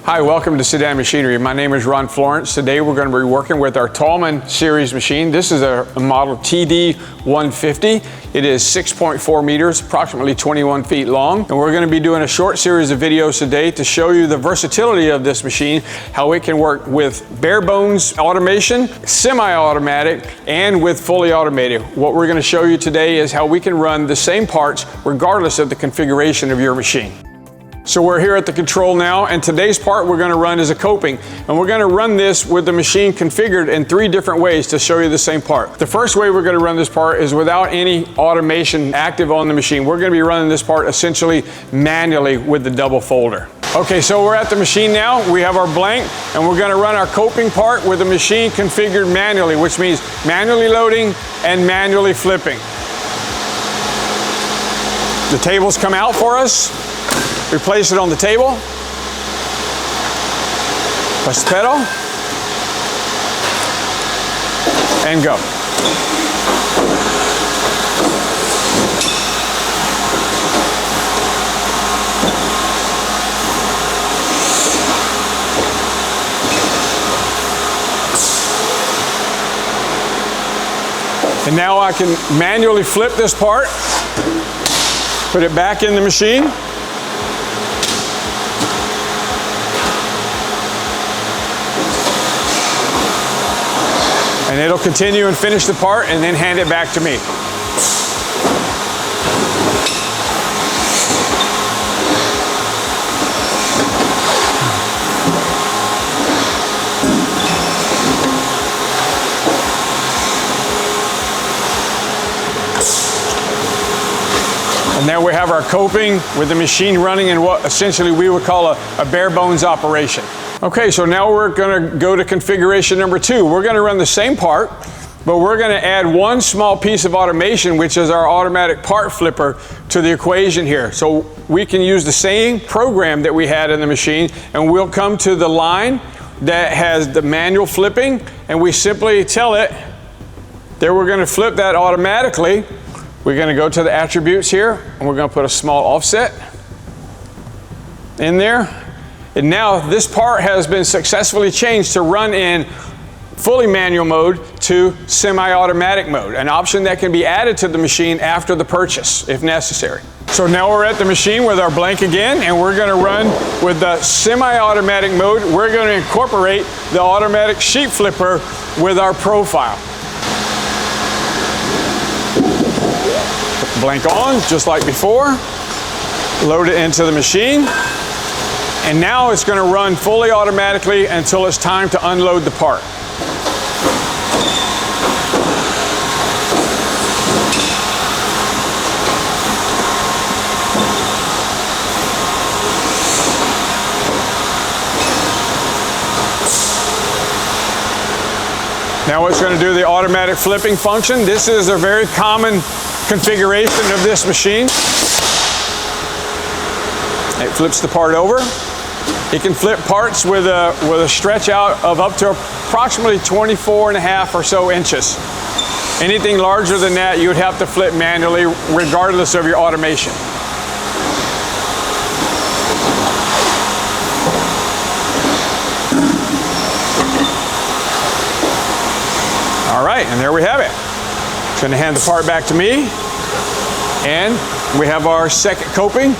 Hi, welcome to Cidan Machinery. My name is Ron Florence. Today we're going to be working with our Thalmann series machine. This is a model TD 150. It is 6.4 meters, approximately 21 feet long. And we're going to be doing a short series of videos today to show you the versatility of this machine, how it can work with bare bones automation, semi-automatic, and with fully automated. What we're going to show you today is how we can run the same parts regardless of the configuration of your machine. So we're here at the control now, and today's part we're going to run is a coping. And we're going to run this with the machine configured in 3 different ways to show you the same part. The first way we're going to run this part is without any automation active on the machine. We're going to be running this part essentially manually with the double folder. Okay, so we're at the machine now. We have our blank, and we're going to run our coping part with the machine configured manually, which means manually loading and manually flipping. The tables come out for us. We place it on the table, press the pedal, and go. And now I can manually flip this part, put it back in the machine. And it'll continue and finish the part and then hand it back to me. And there we have our coping with the machine running in what essentially we would call a bare bones operation. Okay, so now we're going to go to configuration number 2. We're going to run the same part, but we're going to add one small piece of automation, which is our automatic part flipper, to the equation here. So we can use the same program that we had in the machine, and we'll come to the line that has the manual flipping, and we simply tell it that we're going to flip that automatically. We're going to go to the attributes here, and we're going to put a small offset in there. And now this part has been successfully changed to run in fully manual mode to semi-automatic mode, an option that can be added to the machine after the purchase if necessary. So now we're at the machine with our blank again, and we're going to run with the semi-automatic mode. We're going to incorporate the automatic sheet flipper with our profile. Put the blank on just like before, load it into the machine. And now it's going to run fully automatically until it's time to unload the part. Now it's going to do the automatic flipping function. This is a very common configuration of this machine. It flips the part over. It can flip parts with a stretch out of up to approximately 24.5 or so inches. Anything larger than that, you would have to flip manually regardless of your automation. All right, and there we have it. I'm going to hand the part back to me. And we have our second coping.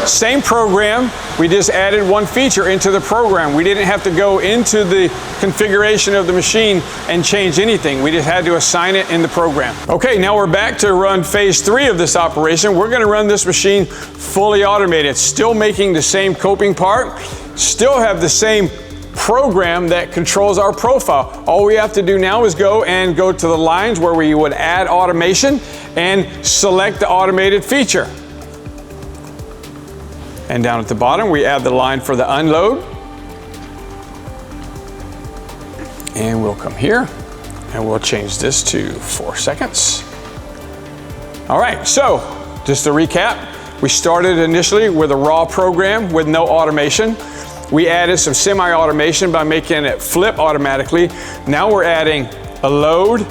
Same program, we just added one feature into the program. We didn't have to go into the configuration of the machine and change anything. We just had to assign it in the program. Okay, now we're back to run phase 3 of this operation. We're going to run this machine fully automated, still making the same coping part, still have the same program that controls our profile. All we have to do now is go to the lines where we would add automation and select the automated feature. And down at the bottom, we add the line for the unload. And we'll come here and we'll change this to 4 seconds. All right, so just to recap, we started initially with a raw program with no automation. We added some semi-automation by making it flip automatically. Now we're adding a load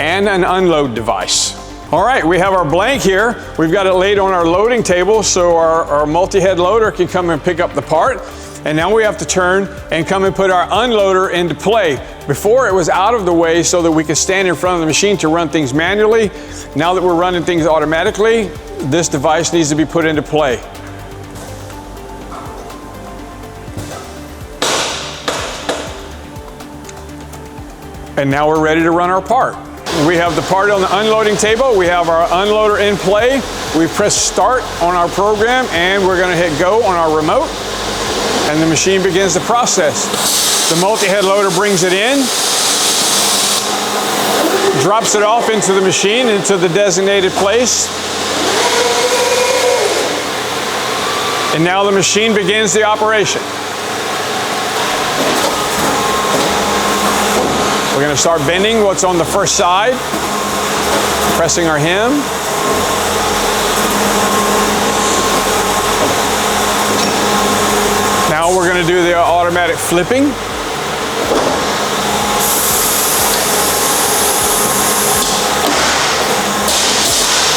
and an unload device. All right, we have our blank here. We've got it laid on our loading table so our multi-head loader can come and pick up the part. And now we have to turn and come and put our unloader into play. Before it was out of the way so that we could stand in front of the machine to run things manually. Now that we're running things automatically, this device needs to be put into play. And now we're ready to run our part. We have the part on the unloading table. We have our unloader in play. We press start on our program and we're going to hit go on our remote. And the machine begins the process. The multi-head loader brings it in, drops it off into the machine, into the designated place. And now the machine begins the operation. We're going to start bending what's on the first side, pressing our hem. Now we're going to do the automatic flipping.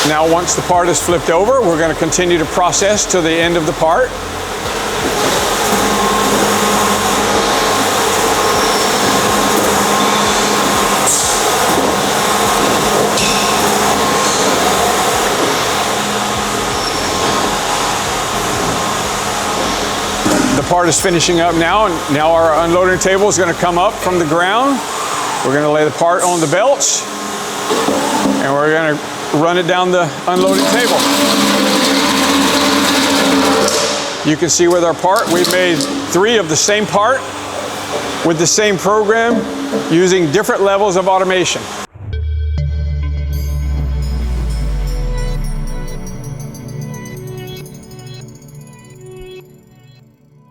Now once the part is flipped over, we're going to continue to process to the end of the part. The part is finishing up now, and now our unloading table is going to come up from the ground. We're going to lay the part on the belts, and we're going to run it down the unloading table. You can see with our part, we've made 3 of the same part with the same program using different levels of automation.